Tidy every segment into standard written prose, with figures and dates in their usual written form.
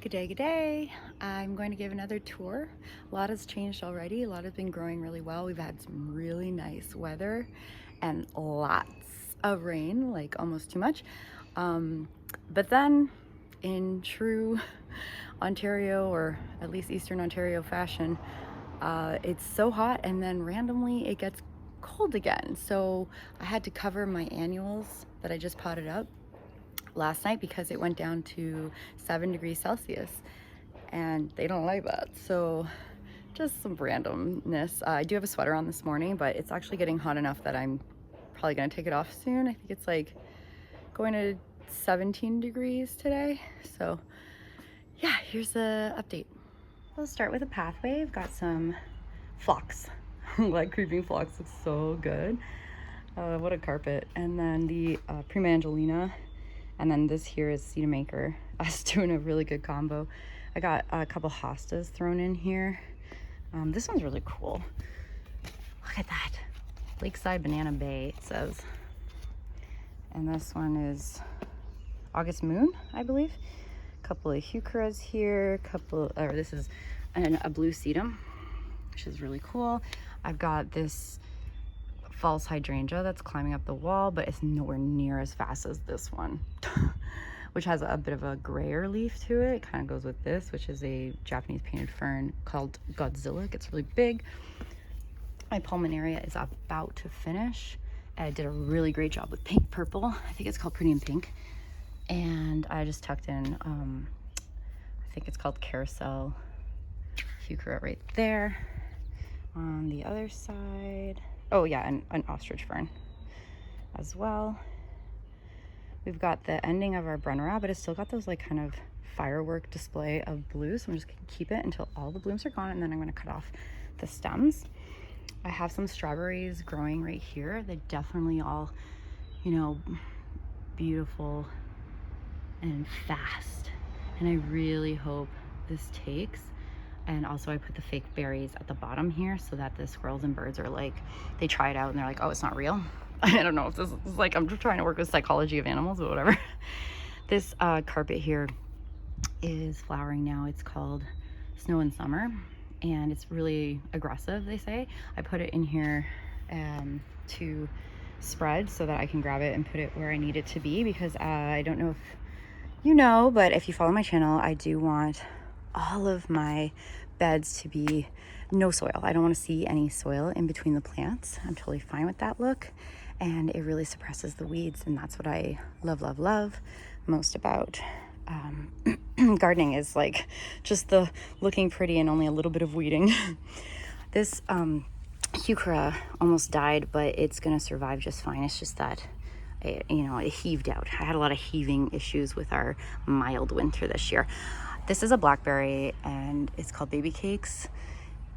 Good day, good day. I'm going to give another tour. A lot has changed already. A lot has been growing really well. We've had some really nice weather and lots of rain, like almost too much. But then in true Ontario, or at least Eastern Ontario fashion, it's so hot and then randomly it gets cold again. So I had to cover my annuals that I just potted up last night because it went down to 7 degrees Celsius and they don't like that. So just some randomness. I do have a sweater on this morning, but it's actually getting hot enough that I'm probably gonna take it off soon. I think it's like going to 17 degrees today. So yeah, here's the update. We'll start with a pathway. I've got some phlox. Like creeping phlox looks so good. What a carpet. And then the Prima Angelina. And then this here is Cedar Maker. I was doing a really good combo. I got a couple hostas thrown in here. This one's really cool. Look at that. Lakeside Banana Bay, it says. And this one is August Moon, I believe. A couple of heucheras here. This is a blue sedum, which is really cool. I've got this false hydrangea that's climbing up the wall, but it's nowhere near as fast as this one, which has a bit of a grayer leaf to it. It kind of goes with this, which is a Japanese painted fern called Godzilla. It gets really big. My pulmonaria is about to finish. I did a really great job with pink purple. I think it's called Pretty in Pink. And I just tucked in, I think it's called Carousel heuchera right there. On the other side, oh yeah, an ostrich fern as well. We've got the ending of our Brennera, but it's still got those like kind of firework display of blue. So I'm just gonna keep it until all the blooms are gone, and then I'm gonna cut off the stems. I have some strawberries growing right here. They're definitely all, you know, beautiful and fast. And I really hope this takes. And also I put the fake berries at the bottom here so that the squirrels and birds are like, they try it out and they're like, oh, it's not real. I don't know if this is like, I'm just trying to work with psychology of animals, but whatever. This carpet here is flowering now. It's called Snow in Summer, and it's really aggressive, they say. I put it in here to spread so that I can grab it and put it where I need it to be, because I don't know if you know, but if you follow my channel, I do want all of my beds to be no soil. I don't want to see any soil in between the plants. I'm totally fine with that look, and it really suppresses the weeds, and that's what I love most about gardening, is like just the looking pretty and only a little bit of weeding. This heuchera almost died, but it's gonna survive just fine. It's just that it heaved out. I had a lot of heaving issues with our mild winter this year. This is a blackberry and it's called Baby Cakes.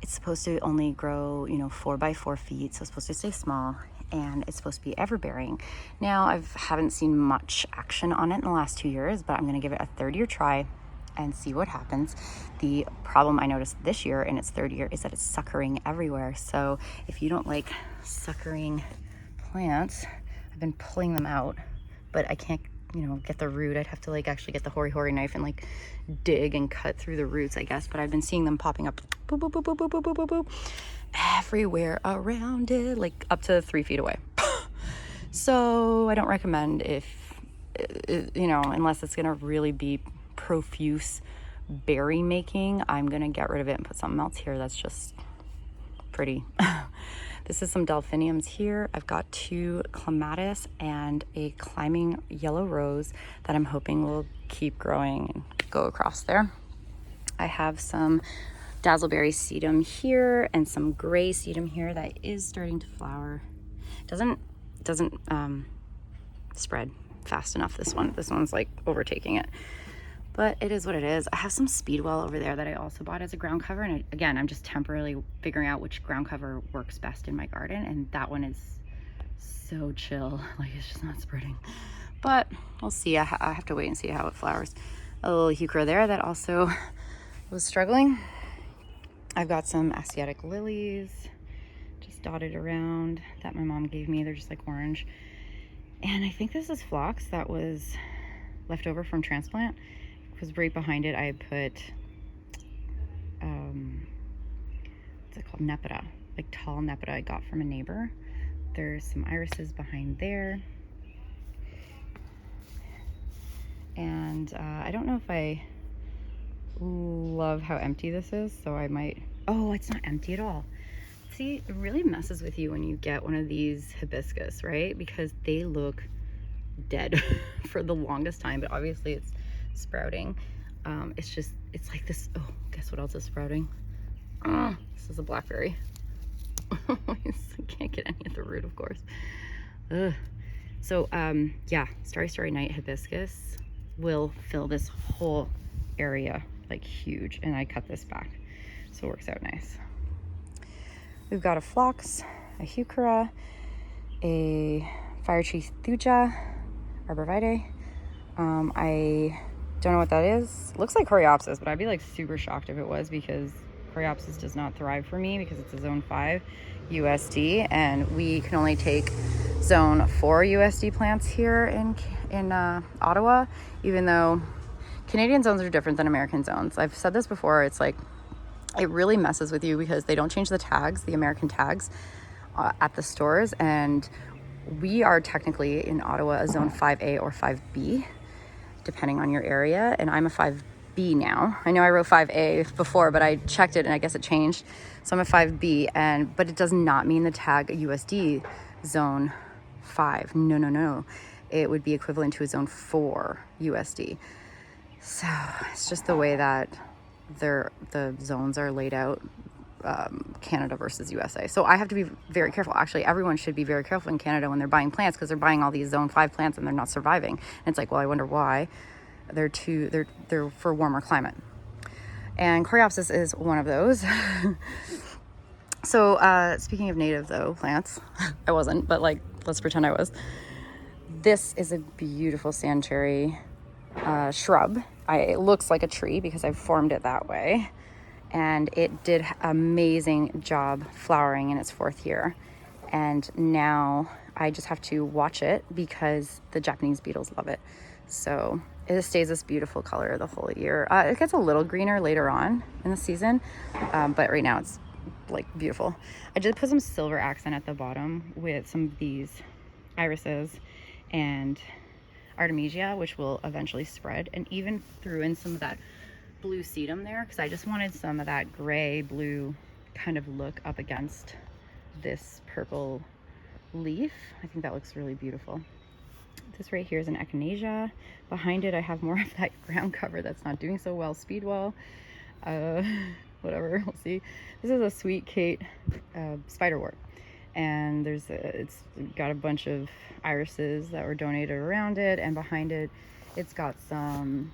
It's supposed to only grow, 4 by 4 feet, so it's supposed to stay small, and it's supposed to be ever-bearing. Now, I haven't seen much action on it in the last 2 years, but I'm gonna give it a third year try and see what happens. The problem I noticed this year in its third year is that it's suckering everywhere. So if you don't like suckering plants, I've been pulling them out, but I can't get the root. I'd have to like actually get the hori knife and like dig and cut through the roots, I guess. But I've been seeing them popping up boop, boop, boop, boop, boop, boop, boop, boop, everywhere around it, like up to 3 feet away. So I don't recommend, if unless it's gonna really be profuse berry making, I'm gonna get rid of it and put something else here that's just pretty. This is some delphiniums here. I've got 2 clematis and a climbing yellow rose that I'm hoping will keep growing and go across there. I have some dazzleberry sedum here and some gray sedum here that is starting to flower. Doesn't spread fast enough, this one's like overtaking it, but it is what it is. I have some speedwell over there that I also bought as a ground cover, and again, I'm just temporarily figuring out which ground cover works best in my garden, and that one is so chill, like it's just not spreading, but we'll see. I have to wait and see how it flowers. A little heuchera there that also was struggling. I've got some Asiatic lilies just dotted around that my mom gave me. They're just like orange, and I think this is phlox that was left over from transplant. because right behind it I put, what's it called, nepeta, like tall nepeta I got from a neighbor. There's some irises behind there. And I don't know if I love how empty this is, so I might, oh, it's not empty at all. See, it really messes with you when you get one of these hibiscus, right? Because they look dead for the longest time, but obviously it's sprouting. It's like this. Oh, guess what else is sprouting? This is a blackberry. I can't get any at the root, of course. Ugh. So yeah, Starry Night hibiscus will fill this whole area like huge, and I cut this back, so it works out nice. We've got a phlox, a heuchera, a fire tree thuja, arborvitae. I don't know what that is. It looks like coreopsis, but I'd be like super shocked if it was, because coreopsis does not thrive for me because it's a zone 5 USD, and we can only take zone 4 USD plants here in Ottawa, even though Canadian zones are different than American zones. I've said this before, it's like, it really messes with you because they don't change the tags, the American tags, at the stores, and we are technically in Ottawa a zone 5A or 5B, depending on your area, and I'm a 5B now. I know I wrote 5A before, but I checked it and I guess it changed. So I'm a 5B, but it does not mean the tag USD zone 5. No. It would be equivalent to a zone 4 USD. So it's just the way that the zones are laid out, Canada versus USA. So I have to be very careful. Actually, everyone should be very careful in Canada when they're buying plants, because they're buying all these zone 5 plants and they're not surviving. And it's like, well, I wonder why. They're for warmer climate. And coreopsis is one of those. So speaking of native though plants, I wasn't, but like, let's pretend I was. This is a beautiful sand cherry shrub. It looks like a tree because I've formed it that way, and it did amazing job flowering in its 4th year, and now I just have to watch it because the Japanese beetles love it. So it stays this beautiful color the whole year. It gets a little greener later on in the season, but right now it's like beautiful. I did put some silver accent at the bottom with some of these irises and Artemisia, which will eventually spread, and even threw in some of that blue sedum there because I just wanted some of that gray blue kind of look up against this purple leaf. I think that looks really beautiful. This right here is an echinacea. Behind it I have more of that ground cover that's not doing so well, speedwell, whatever, we'll see. This is a sweet Kate spiderwort, and it's got a bunch of irises that were donated around it, and behind it it's got some,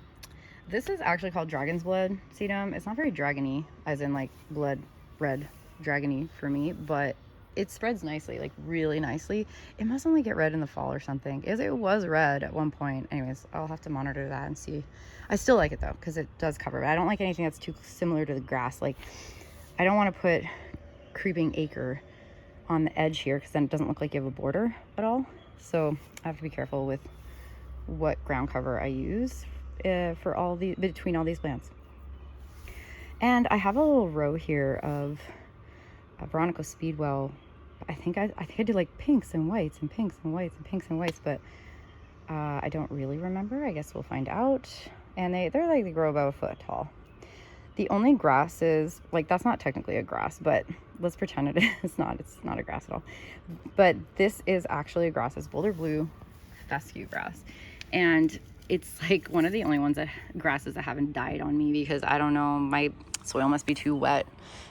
this is actually called dragon's blood sedum. It's not very dragony, as in like blood red dragony for me, but it spreads nicely, like really nicely. It must only get red in the fall or something. It was red at one point. Anyways, I'll have to monitor that and see. I still like it though, because it does cover, but I don't like anything that's too similar to the grass. Like, I don't want to put creeping acre on the edge here, because then it doesn't look like you have a border at all. So I have to be careful with what ground cover I use for between all these plants. And I have a little row here of Veronica Speedwell. I think I did like pinks and whites and pinks and whites and pinks and whites, but I don't really remember. I guess we'll find out. And they grow about a foot tall. The only grass is, like, that's not technically a grass, but let's pretend it is. It's not a grass at all. But this is actually a grass. It's boulder blue fescue grass. And it's like one of the only grasses that haven't died on me, because I don't know, my soil must be too wet,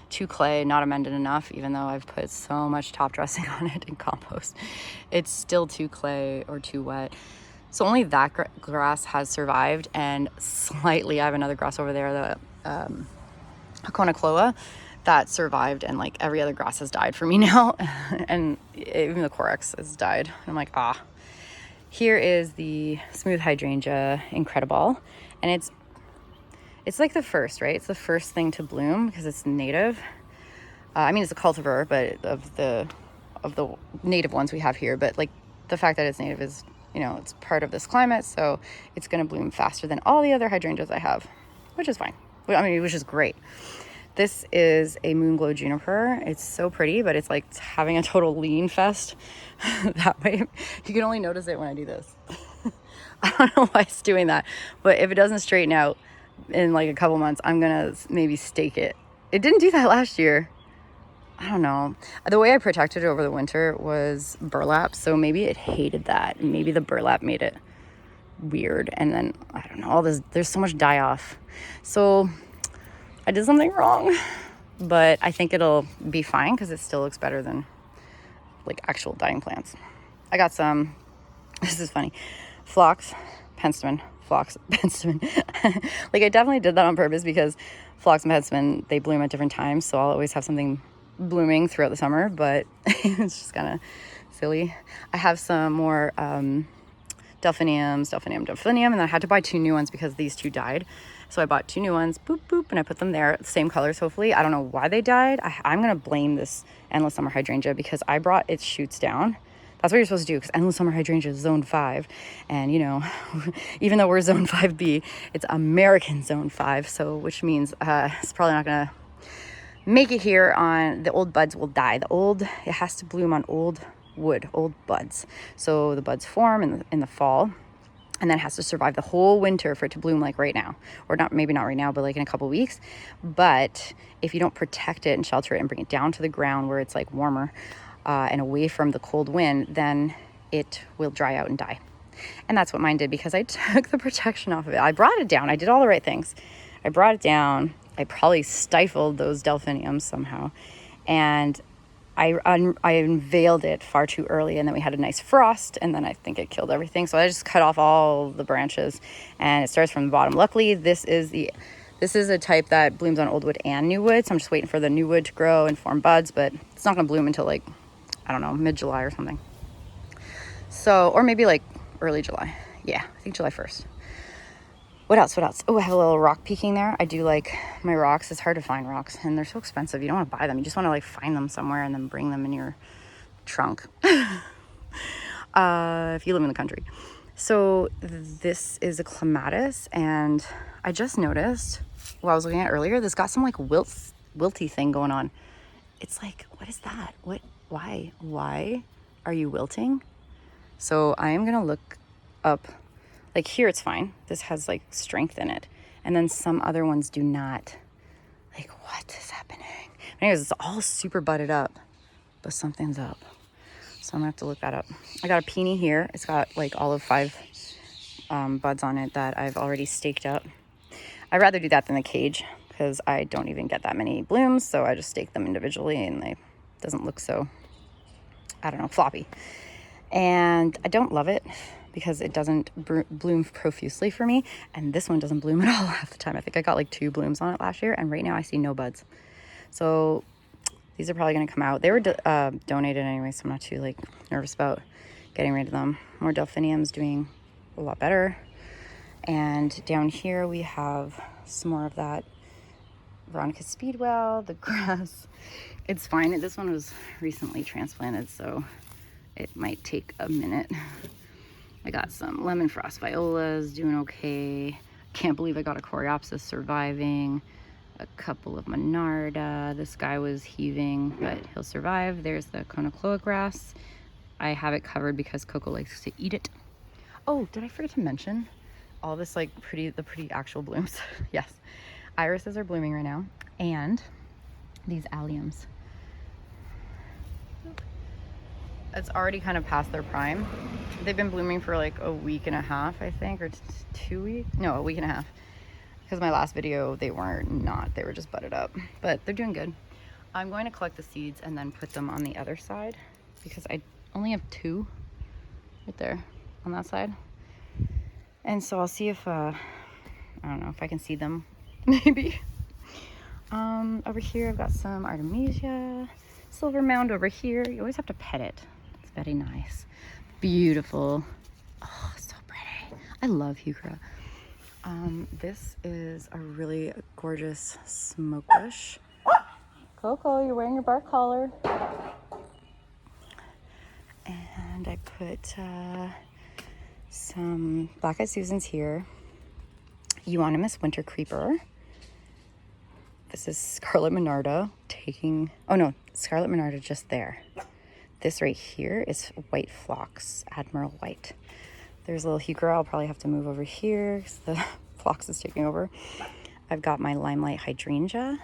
too clay, not amended enough, even though I've put so much top dressing on it in compost. It's still too clay or too wet. So only that grass has survived, and slightly, I have another grass over there, the Hakona Cloa, that survived, and like every other grass has died for me now. And even the Corex has died. And I'm like, Here is the smooth hydrangea incredible, and it's like the first, right? It's the first thing to bloom because it's native. I mean, it's a cultivar, but of the native ones we have here, but like the fact that it's native is, you know, it's part of this climate, so it's going to bloom faster than all the other hydrangeas I have, which is fine. I mean, which is great. This is a moonglow juniper. It's so pretty, but it's like having a total lean fest that way. You can only notice it when I do this. I don't know why it's doing that, but if it doesn't straighten out in like a couple months, I'm gonna maybe stake it. It didn't do that last year. I don't know. The way I protected it over the winter was burlap, so maybe it hated that. Maybe the burlap made it weird, and then I don't know, all this, there's so much die off. So I did something wrong, but I think it'll be fine because it still looks better than like actual dying plants. I got some, this is funny, phlox penstemon. Like I definitely did that on purpose because phlox and penstemon, they bloom at different times, so I'll always have something blooming throughout the summer, but it's just kind of silly. I have some more delphinium, and then I had to buy 2 new ones because these 2 died. So I bought 2 new ones, boop, boop, and I put them there, same colors, hopefully. I don't know why they died. I'm going to blame this endless summer hydrangea because I brought its shoots down. That's what you're supposed to do because endless summer hydrangea is zone 5. And, you know, even though we're zone 5B, it's American zone 5. So, which means it's probably not going to make it here on, the old buds will die. It has to bloom on old wood, old buds. So the buds form in the fall, and then it has to survive the whole winter for it to bloom like right now, or not, maybe not right now, but like in a couple weeks. But if you don't protect it and shelter it and bring it down to the ground where it's like warmer and away from the cold wind, then it will dry out and die. And that's what mine did because I took the protection off of it. I brought it down. I did all the right things. I brought it down. I probably stifled those delphiniums somehow, and I unveiled it far too early, and then we had a nice frost, and then I think it killed everything. So I just cut off all the branches, and it starts from the bottom. Luckily, this is a type that blooms on old wood and new wood, so I'm just waiting for the new wood to grow and form buds, but it's not going to bloom until like, I don't know, mid-July or something. So, or maybe like early July. Yeah, I think July 1st. What else? Oh, I have a little rock peeking there. I do like my rocks. It's hard to find rocks, and they're so expensive. You don't want to buy them. You just want to like find them somewhere and then bring them in your trunk. If you live in the country. So this is a clematis, and I just noticed while I was looking at it earlier, this got some like wilty thing going on. It's like, what is that? Why are you wilting? So I am gonna look up. Like here it's fine. This has like strength in it. And then some other ones do not. Like what is happening? Anyways, it's all super budded up, but something's up. So I'm gonna have to look that up. I got a peony here. It's got like all of 5 buds on it that I've already staked up. I'd rather do that than the cage because I don't even get that many blooms. So I just stake them individually and they doesn't look so, I don't know, floppy. And I don't love it because it doesn't bloom profusely for me, and this one doesn't bloom at all half the time. I think I got like 2 blooms on it last year, and right now I see no buds. So these are probably going to come out. They were donated anyway, so I'm not too like nervous about getting rid of them. More delphiniums doing a lot better, and down here we have some more of that Veronica Speedwell, the grass. It's fine. This one was recently transplanted, so it might take a minute. I got some lemon frost violas doing okay. Can't believe I got a coreopsis surviving. A couple of monarda. This guy was heaving, but he'll survive. There's the conocloa grass. I have it covered because Coco likes to eat it. Oh, did I forget to mention all this like the pretty actual blooms? Yes. Irises are blooming right now, and these alliums. It's already kind of past their prime. They've been blooming for like a week and a half, I think, or 2 weeks. No, a week and a half. Because my last video, they were just budded up. But they're doing good. I'm going to collect the seeds and then put them on the other side because I only have 2 right there on that side. And so I'll see if, I don't know if I can see them, maybe. Over here, I've got some Artemisia, silver mound over here. You always have to pet it. It's very nice. Beautiful. Oh, so pretty. I love heuchera. This is a really gorgeous smoke bush. Coco, you're wearing your bark collar. And I put Some black-eyed Susans here. Euonymus winter creeper. This is Scarlet Monarda taking, oh no, Scarlet Monarda just there. This right here is white phlox, Admiral White. There's a little heuchera. I'll probably have to move over here because the phlox is taking over. I've got my limelight hydrangea.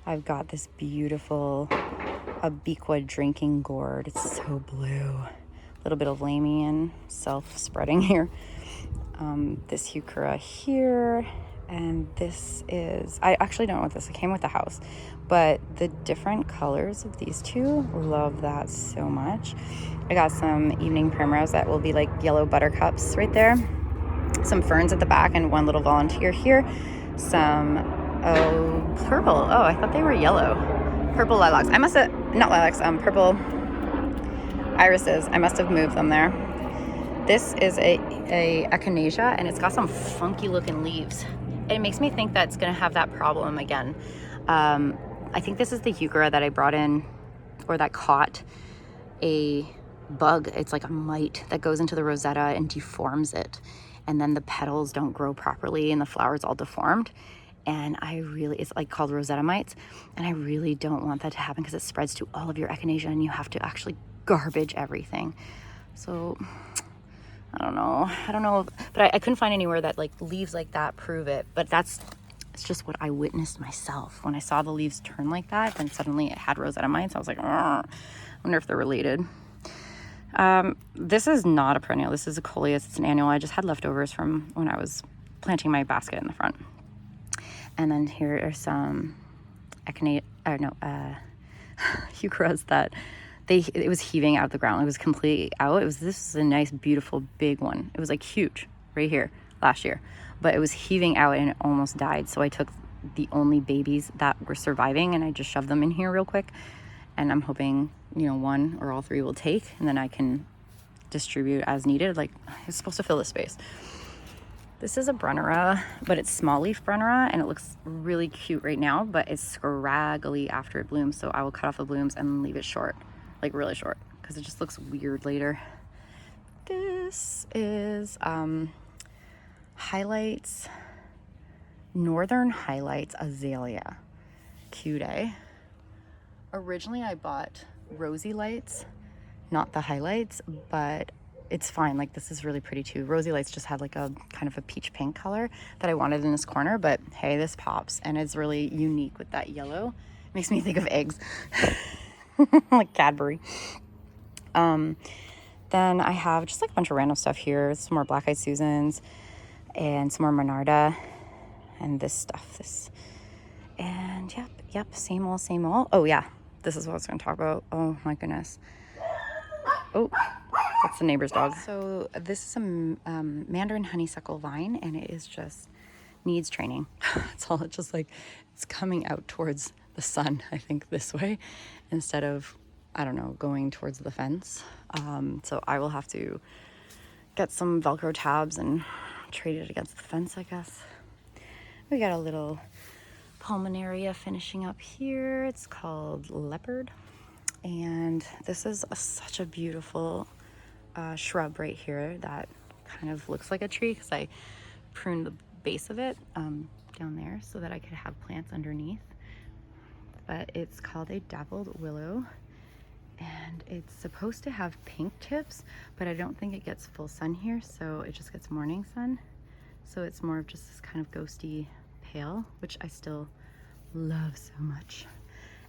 I've got this beautiful Abequa drinking gourd. It's so blue. A little bit of Lamian self-spreading here. This heuchera here. And this is, I actually don't know what this, it came with the house, but the different colors of these two, love that so much. I got some evening primrose that will be like yellow buttercups right there. Some ferns at the back and one little volunteer here. Some, purple. Oh, I thought they were yellow. Purple lilacs. I must have, not lilacs, purple irises. I must have moved them there. This is a echinacea, and it's got some funky looking leaves. It makes me think that it's going to have that problem again. I think this is the heuchera that I brought in, or that caught a bug. It's like a mite that goes into the rosetta and deforms it. And then the petals don't grow properly and the flower's all deformed. And it's like called rosetta mites. And I really don't want that to happen because it spreads to all of your echinacea and you have to actually garbage everything. So I don't know, but I couldn't find anywhere that like leaves like that prove it. But it's just what I witnessed myself. When I saw the leaves turn like that, then suddenly it had rosetta mites. I was like, I wonder if they're related. This is not a perennial. This is a coleus. It's an annual. I just had leftovers from when I was planting my basket in the front. And then here are some heucheras that it was heaving out of the ground. It was completely out. This is a nice, beautiful, big one. It was like huge right here last year, but it was heaving out and it almost died. So I took the only babies that were surviving and I just shoved them in here real quick. And I'm hoping, one or all three will take, and then I can distribute as needed. Like, it's supposed to fill the space. This is a Brunnera, but it's small leaf Brunnera, and it looks really cute right now, but it's scraggly after it blooms. So I will cut off the blooms and leave it short, like really short, because it just looks weird later. This is Northern Highlights Azalea. Cute, eh? Originally I bought Rosy Lights, not the highlights, but it's fine. Like, this is really pretty too. Rosy Lights just had like a kind of a peach pink color that I wanted in this corner, but hey, this pops and it's really unique with that yellow. It makes me think of eggs. Like Cadbury. Then I have just like a bunch of random stuff here. Some more black-eyed Susans and some more Monarda and this stuff. And yep, same old. Oh yeah, this is what I was going to talk about. Oh my goodness. Oh, that's the neighbor's dog. So this is a mandarin honeysuckle vine, and it is just needs training. That's all. It's just like it's coming out towards the sun, I think, this way instead of, I don't know, going towards the fence. So I will have to get some Velcro tabs and trade it against the fence, I guess. We got a little pulmonaria finishing up here. It's called Leopard. And this is such a beautiful shrub right here that kind of looks like a tree because I pruned the base of it down there so that I could have plants underneath. But it's called a dappled willow, and it's supposed to have pink tips, but I don't think it gets full sun here, so it just gets morning sun. So it's more of just this kind of ghosty pale, which I still love so much.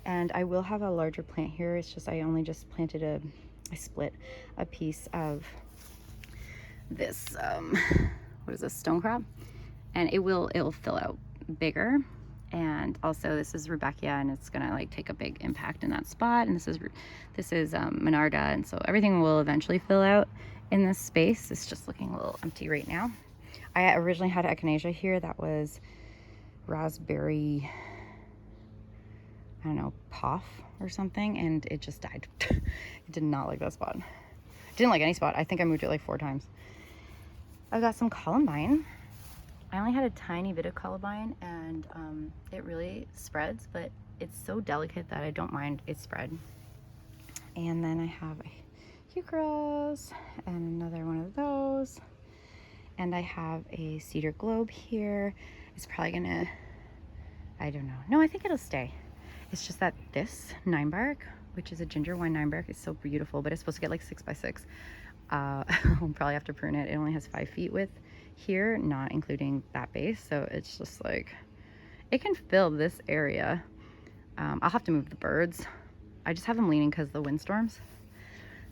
And I will have a larger plant here. It's just I only just planted I split a piece of this what is this, stone crab, and it'll fill out bigger. And also this is Rudbeckia, and it's gonna like take a big impact in that spot. And this is Monarda, and so everything will eventually fill out in this space. It's just looking a little empty right now. I originally had echinacea here that was raspberry, I don't know, poff or something, and it just died. It did not like that spot. It didn't like any spot. I think I moved it like 4 times. I've got some columbine. I only had a tiny bit of columbine, and it really spreads, but it's so delicate that I don't mind it spread. And then I have a heucheras, and another one of those. And I have a cedar globe here. It's probably gonna, I don't know. No, I think it'll stay. It's just that this 9-bark, which is a ginger wine 9-bark, is so beautiful, but it's supposed to get like 6x6. We'll probably have to prune it. It only has 5 feet width here, not including that base. So it's just like, it can fill this area. I'll have to move the birds. I just have them leaning because of the windstorms.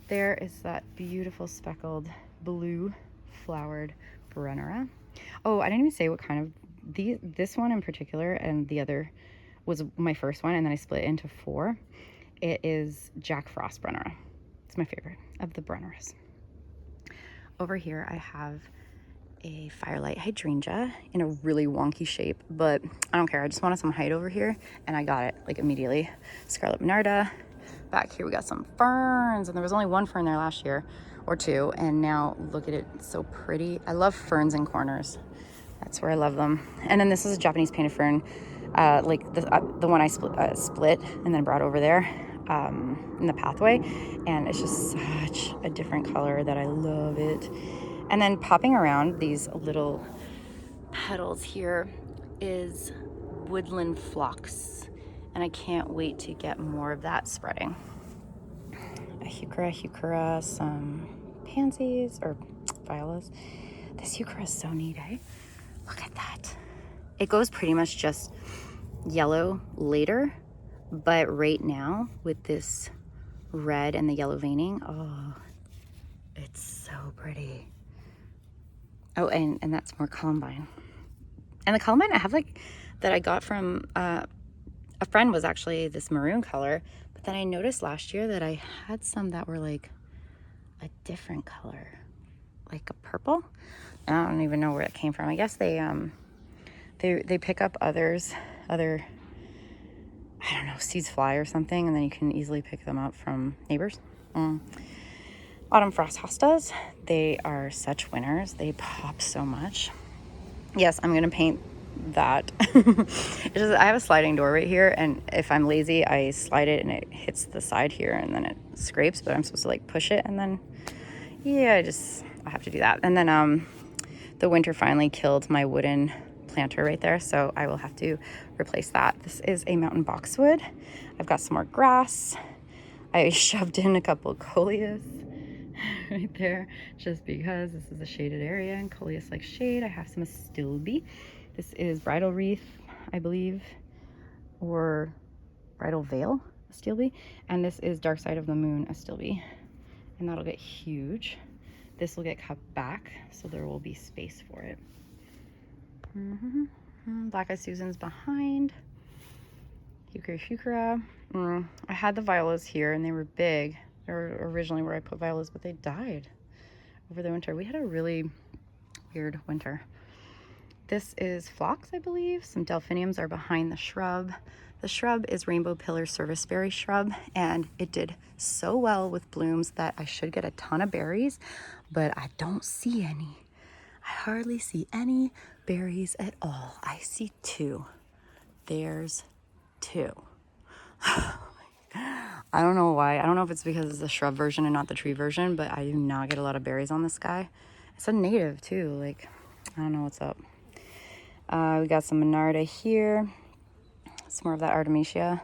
There is that beautiful speckled blue flowered Brennera. Oh, I didn't even say what kind of this one in particular, and the other was my first one, and then I split it into 4. It is Jack Frost Brennera. It's my favorite of the Brenneras. Over here I have a firelight hydrangea in a really wonky shape, but I don't care. I just wanted some height over here, and I got it like immediately. Scarlet Monarda. Back here we got some ferns, and there was only 1 fern there last year, or 2, and now look at it, it's so pretty. I love ferns in corners. That's where I love them. And then this is a Japanese painted fern, like the one I split and then brought over there in the pathway, and it's just such a different color that I love it. And then popping around these little petals here is woodland phlox, and I can't wait to get more of that spreading. A heuchera, some pansies or violas. This heuchera is so neat, eh? Look at that. It goes pretty much just yellow later, but right now with this red and the yellow veining, oh, it's so pretty. Oh, and that's more columbine. And the columbine I have, like, that I got from a friend, was actually this maroon color, but then I noticed last year that I had some that were like a different color, like a purple. I don't even know where it came from. I guess they pick up other, I don't know, seeds fly or something, and then you can easily pick them up from neighbors. Autumn frost hostas, they are such winners. They pop so much. Yes, I'm gonna paint that. It's just, I have a sliding door right here, and if I'm lazy, I slide it and it hits the side here and then it scrapes, but I'm supposed to like push it, and then yeah, I have to do that. And then the winter finally killed my wooden planter right there, so I will have to replace that. This is a mountain boxwood. I've got some more grass. I shoved in a couple of coleus right there just because this is a shaded area and coleus like shade. I have some astilbe. This is bridal wreath, I believe, or bridal veil astilbe, and this is dark side of the moon astilbe, and that'll get huge. This will get cut back, so there will be space for it. Black Eyed Susan's behind. Heuchera. I had the violas here, and they were big. They were originally where I put violas, but they died over the winter. We had a really weird winter. This is phlox, I believe. Some delphiniums are behind the shrub. The shrub is rainbow pillar serviceberry shrub, and it did so well with blooms that I should get a ton of berries, but I don't see any. I hardly see any berries at all. I see 2. There's 2. I don't know why. I don't know if it's because it's the shrub version and not the tree version, but I do not get a lot of berries on this guy. It's a native too. Like, I don't know what's up. We got some Monarda here. Some more of that Artemisia.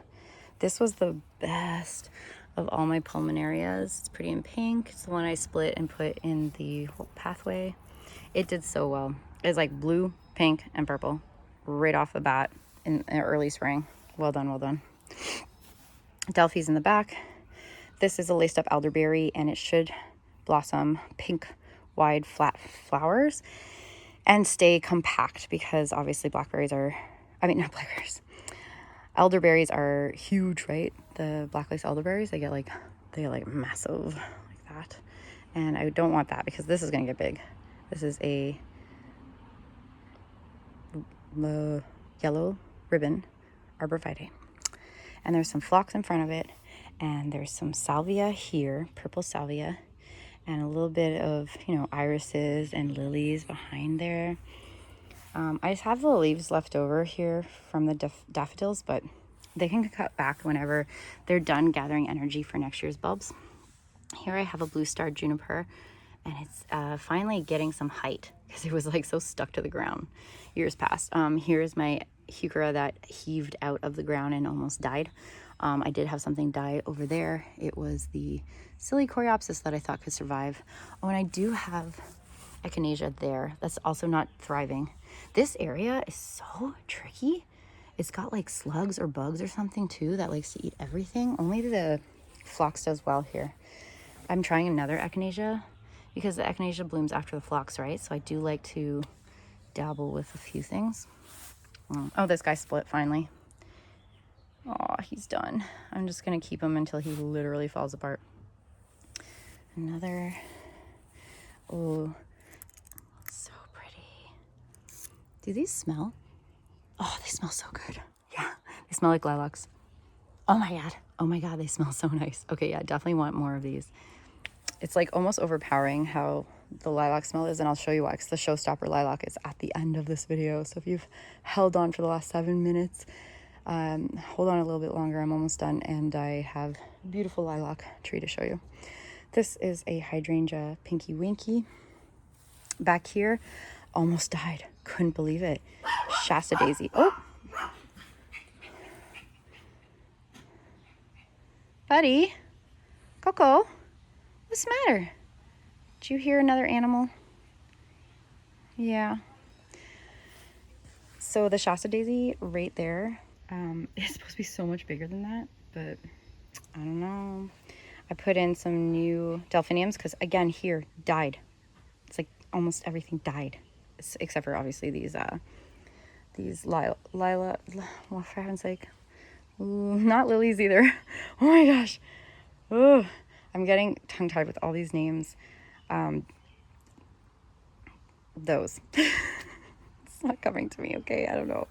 This was the best of all my pulmonarias. It's pretty in pink. It's the one I split and put in the pathway. It did so well. It's like blue, pink, and purple right off the bat in early spring. Well done, well done. Delphi's in the back. This is a laced up elderberry, and it should blossom pink, wide, flat flowers and stay compact, because obviously not blackberries. Elderberries are huge, right? The black lace elderberries, they get like massive like that. And I don't want that, because this is going to get big. This is a yellow ribbon arborvitae. And there's some phlox in front of it, and there's some salvia here, purple salvia, and a little bit of, irises and lilies behind there. I just have the leaves left over here from the daffodils, but they can cut back whenever they're done gathering energy for next year's bulbs. Here I have a blue star juniper, and it's finally getting some height because it was like so stuck to the ground years past. Here's my heuchera that heaved out of the ground and almost died. I did have something die over there. It was the silly coreopsis that I thought could survive. Oh, and I do have echinacea there that's also not thriving. This area is so tricky. It's got like slugs or bugs or something too that likes to eat everything. Only the phlox does well here. I'm trying another echinacea because the echinacea blooms after the phlox, right? So I do like to dabble with a few things. Oh, this guy split finally. Oh, he's done. I'm just gonna keep him until he literally falls apart. Another. Oh, so pretty. Do these smell? Oh, they smell so good. Yeah, they smell like lilacs. Oh my god. Oh my god, they smell so nice. Okay, yeah, definitely want more of these. It's like almost overpowering how the lilac smell is, and I'll show you why, because the showstopper lilac is at the end of this video. So if you've held on for the last 7 minutes, hold on a little bit longer. I'm almost done, and I have a beautiful lilac tree to show you. This is a hydrangea pinky winky. Back here, almost died. Couldn't believe it. Shasta daisy. Oh, buddy, Coco, what's the matter? Did you hear another animal? Yeah. So the Shasta daisy right there is supposed to be so much bigger than that, but I don't know. I put in some new delphiniums because again here died. It's like almost everything died, except for obviously these Lila, well, for heaven's sake, ooh, not lilies either. Oh my gosh. Ooh, I'm getting tongue-tied with all these names. Those. It's not coming to me, okay? I don't know.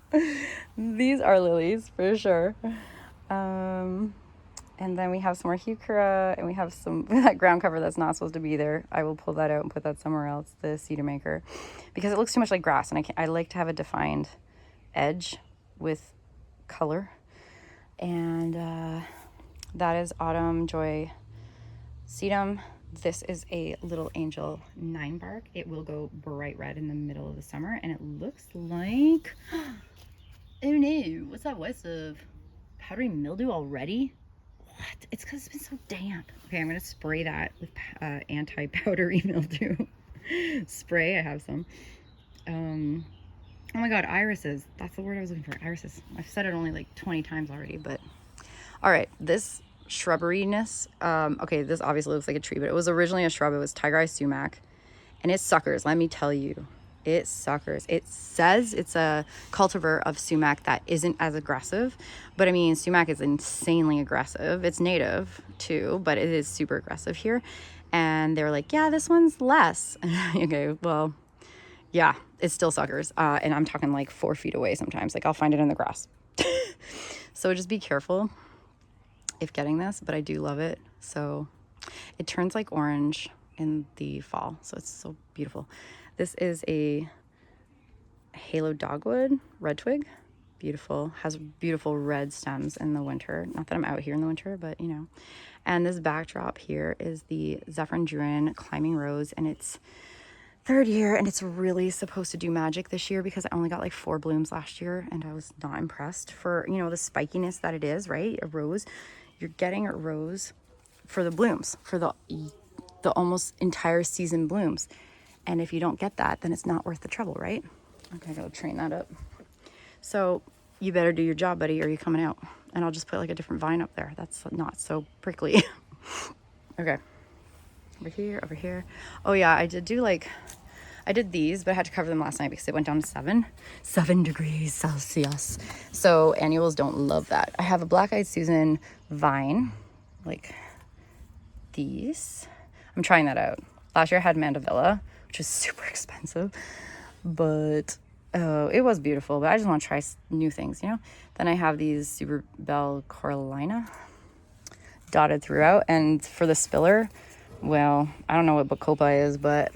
These are lilies for sure. And then we have some more heuchera, and we have some that ground cover that's not supposed to be there. I will pull that out and put that somewhere else, the cedar maker, because it looks too much like grass, and I like to have a defined edge with color. And that is Autumn Joy sedum. This is a little angel 9 bark. It will go bright red in the middle of the summer, and it looks like, oh no, what's that voice of powdery mildew already? What? It's because it's been so damp. Okay, I'm gonna spray that with anti-powdery mildew spray. I have some. Oh my god, irises. That's the word I was looking for. Irises. I've said it only like 20 times already, but all right, this shrubberyness. Okay, this obviously looks like a tree, but it was originally a shrub. It was tiger eye sumac, and it suckers. Let me tell you, it suckers. It says it's a cultivar of sumac that isn't as aggressive, but I mean, sumac is insanely aggressive. It's native too, but it is super aggressive here. And they were like, yeah, this one's less. Okay, well, yeah, it still suckers. And I'm talking like 4 feet away sometimes. Like I'll find it in the grass. So just be careful if getting this, but I do love it. So it turns like orange in the fall, so it's so beautiful. This is a halo dogwood red twig. Beautiful, has beautiful red stems in the winter. Not that I'm out here in the winter, but you know. And this backdrop here is the Zephyrin Druin climbing rose, and it's 3rd year, and it's really supposed to do magic this year because I only got like 4 blooms last year, and I was not impressed for, you know, the spikiness that it is, right? A rose, you're getting a rose for the blooms, for the almost entire season blooms. And if you don't get that, then it's not worth the trouble, right? Okay, I gotta train that up. So you better do your job, buddy, or you're coming out. And I'll just put like a different vine up there. That's not so prickly. Okay. Over here, over here. Oh yeah, I did these, but I had to cover them last night because it went down to 7 degrees Celsius. So annuals don't love that. I have a black-eyed Susan vine, like these. I'm trying that out. Last year I had Mandevilla, which was super expensive, but it was beautiful. But I just want to try new things, you know. Then I have these Super Belle Coralina dotted throughout, and for the spiller, well, I don't know what Bacopa is, but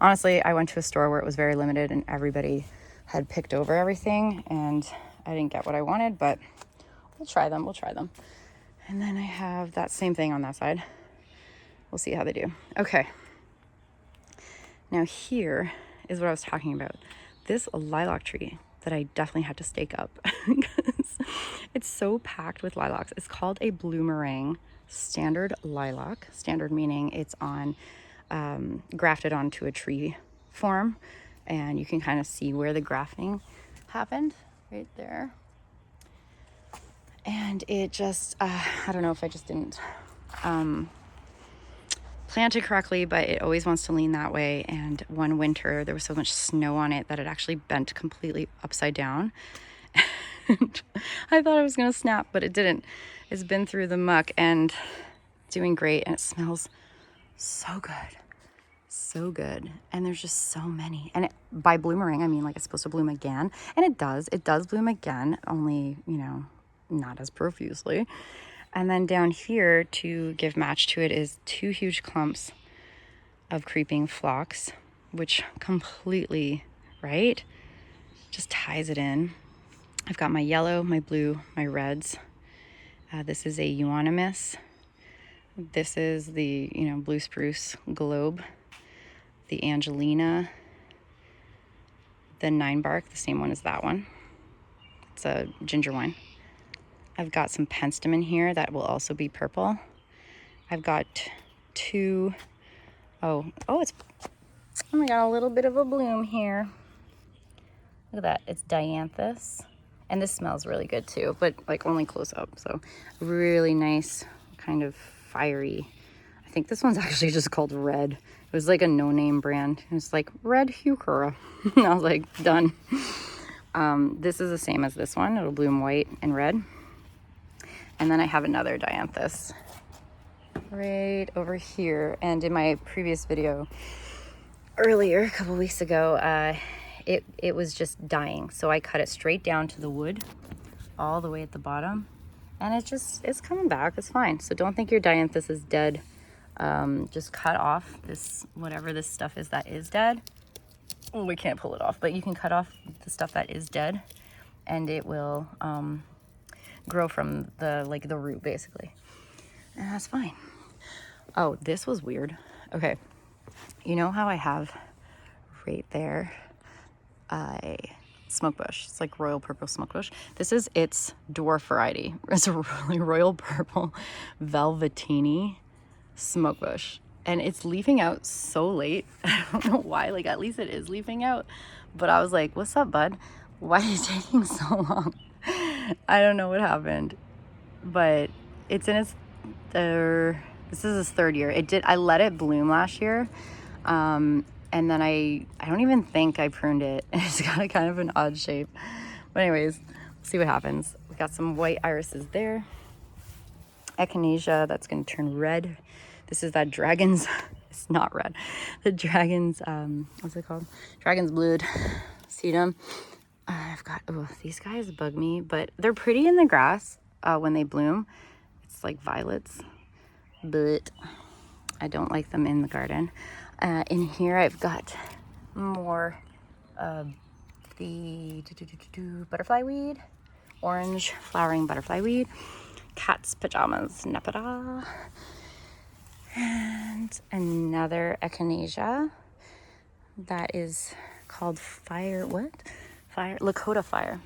honestly, I went to a store where it was very limited and everybody had picked over everything, and I didn't get what I wanted, but we'll try them. And then I have that same thing on that side. we'll see how they do. Okay. Now here is what I was talking about. This lilac tree that I definitely had to stake up because it's so packed with lilacs. It's called a bloomerang standard lilac. Standard meaning it's on grafted onto a tree form, and you can kind of see where the grafting happened right there. And it just, I don't know if I just didn't plant it correctly, but it always wants to lean that way. And one winter there was so much snow on it that it actually bent completely upside down. And I thought it was gonna snap, but it didn't. It's been through the muck and doing great, and it smells so good. So good. And there's just so many. And by bloomerang I mean like it's supposed to bloom again, and it does bloom again, only, you know, not as profusely. And then down here to give match to it is 2 huge clumps of creeping phlox, which completely, right, just ties it in. I've got my yellow, my blue, my reds. This is a euonymus. This is the, you know, blue spruce globe, the Angelina, the 9-bark, the same one as that one. It's a ginger wine. I've got some penstemon here that will also be purple. I've got 2, oh, we got a little bit of a bloom here. Look at that, it's dianthus. And this smells really good too, but like only close up. So really nice, kind of fiery. I think this one's actually just called Red. It was like a no-name brand. It's like Red Heuchera. I was like, done. This is the same as this one. It'll bloom white and red. And then I have another dianthus right over here. And in my previous video earlier, a couple weeks ago, it was just dying. So I cut it straight down to the wood, all the way at the bottom. And it's coming back. It's fine. So don't think your dianthus is dead. Just cut off this, whatever this stuff is that is dead. Oh, we can't pull it off, but you can cut off the stuff that is dead, and it will grow from the root basically, and that's fine. Oh, this was weird. Okay, you know how I have right there a smoke bush? It's like royal purple smoke bush. This is its dwarf variety. It's a really royal purple velvetini smoke bush, and it's leafing out so late. I don't know why, like at least it is leafing out, but I was like, what's up, bud? Why are you taking so long? I don't know what happened, but it's in its this is its 3rd year. I let it bloom last year, and then I don't even think I pruned it. It's got a kind of an odd shape, but anyways, we'll see what happens. We got some white irises there, echinacea that's going to turn red. This is that dragon's it's not red, the dragon's what's it called, dragon's blood sedum. I've got, oh, these guys bug me, but they're pretty in the grass when they bloom. It's like violets, but I don't like them in the garden. In here I've got more of the butterfly weed, orange flowering butterfly weed, cat's pajamas nepeta, and another echinacea that is called Lakota fire.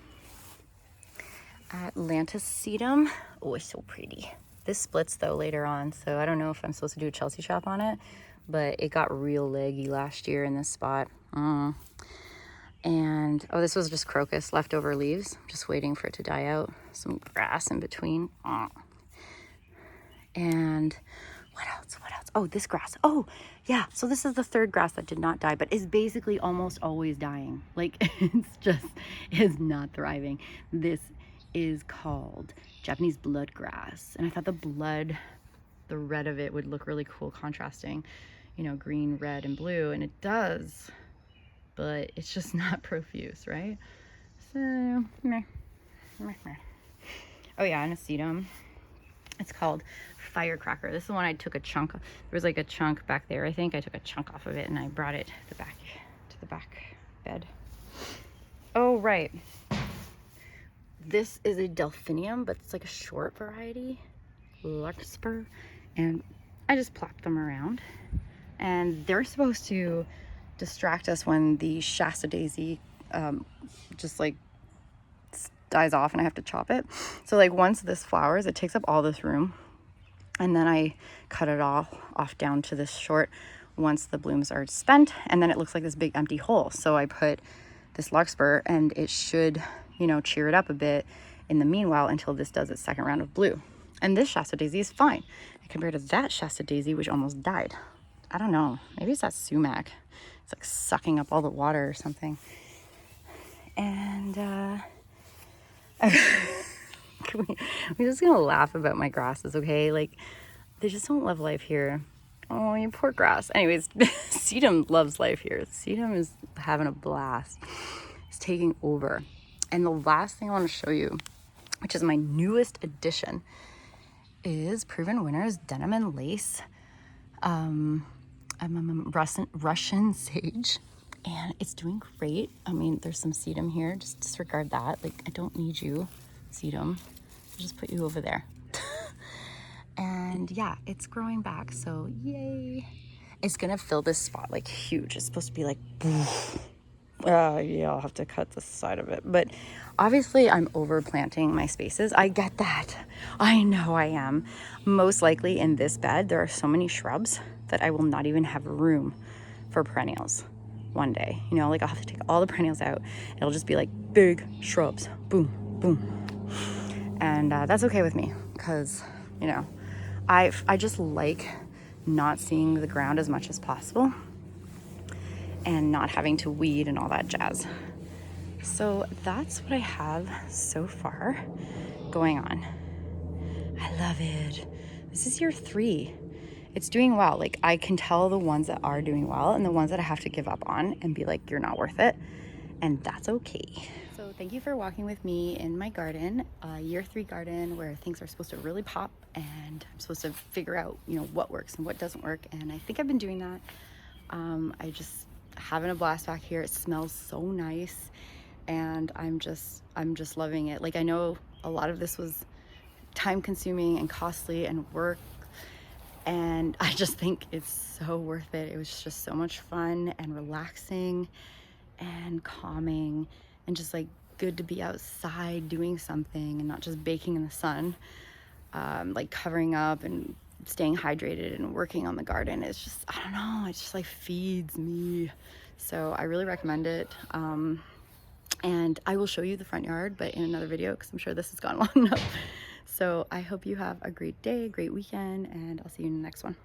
Atlantis sedum. Oh, it's so pretty. This splits though later on, so I don't know if I'm supposed to do a Chelsea chop on it, but it got real leggy last year in this spot. And oh, this was just crocus, leftover leaves, just waiting for it to die out. Some grass in between. And what else? Oh, this grass. Oh, yeah. So this is the 3rd grass that did not die, but is basically almost always dying. Like, it's not thriving. This is called Japanese blood grass. And I thought the red of it would look really cool, contrasting, you know, green, red, and blue. And it does, but it's just not profuse, right? So, meh. Oh yeah, and a sedum. It's called Firecracker. This is the one I took a chunk of. There was like a chunk back there. I think I took a chunk off of it and I brought it to the back bed. Oh, right. This is a delphinium, but it's like a short variety, larkspur, and I just plop them around, and they're supposed to distract us when the Shasta daisy just like dies off and I have to chop it. So like once this flowers, it takes up all this room, and then I cut it off down to this short once the blooms are spent, and then it looks like this big empty hole. So I put this larkspur, and it should, you know, cheer it up a bit in the meanwhile until this does its second round of blue. And this Shasta daisy is fine compared to that Shasta daisy, which almost died. I don't know, maybe it's that sumac. It's like sucking up all the water or something. And we're just gonna laugh about my grasses, okay? Like, they just don't love life here. Oh, you poor grass. Anyways, sedum loves life here. Sedum is having a blast. It's taking over. And the last thing I want to show you, which is my newest addition, is Proven Winners Denim and Lace Russian Sage. And it's doing great. I mean, there's some sedum here. Just disregard that. Like, I don't need you, sedum. I'll just put you over there. And yeah, it's growing back, so yay. It's gonna fill this spot like huge. It's supposed to be like, yeah, I'll have to cut the side of it. But obviously I'm overplanting my spaces. I get that. I know I am. Most likely in this bed, there are so many shrubs that I will not even have room for perennials one day. You know, like I'll have to take all the perennials out. It'll just be like big shrubs, boom, boom. And that's okay with me, because, you know, I just like not seeing the ground as much as possible and not having to weed and all that jazz. So that's what I have so far going on. I love it. This is year 3. It's doing well. Like, I can tell the ones that are doing well and the ones that I have to give up on and be like, you're not worth it. And that's okay. So thank you for walking with me in my garden, year 3 garden, where things are supposed to really pop and I'm supposed to figure out, you know, what works and what doesn't work. And I think I've been doing that. I just having a blast back here. It smells so nice, and I'm just loving it. Like, I know a lot of this was time consuming and costly and work, and I just think it's so worth it. It was just so much fun and relaxing and calming, and just like good to be outside doing something and not just baking in the sun, like covering up and staying hydrated and working on the garden. It's just, I don't know, it just like feeds me. So I really recommend it. And I will show you the front yard, but in another video, because I'm sure this has gone long enough. So I hope you have a great day, great weekend, and I'll see you in the next one.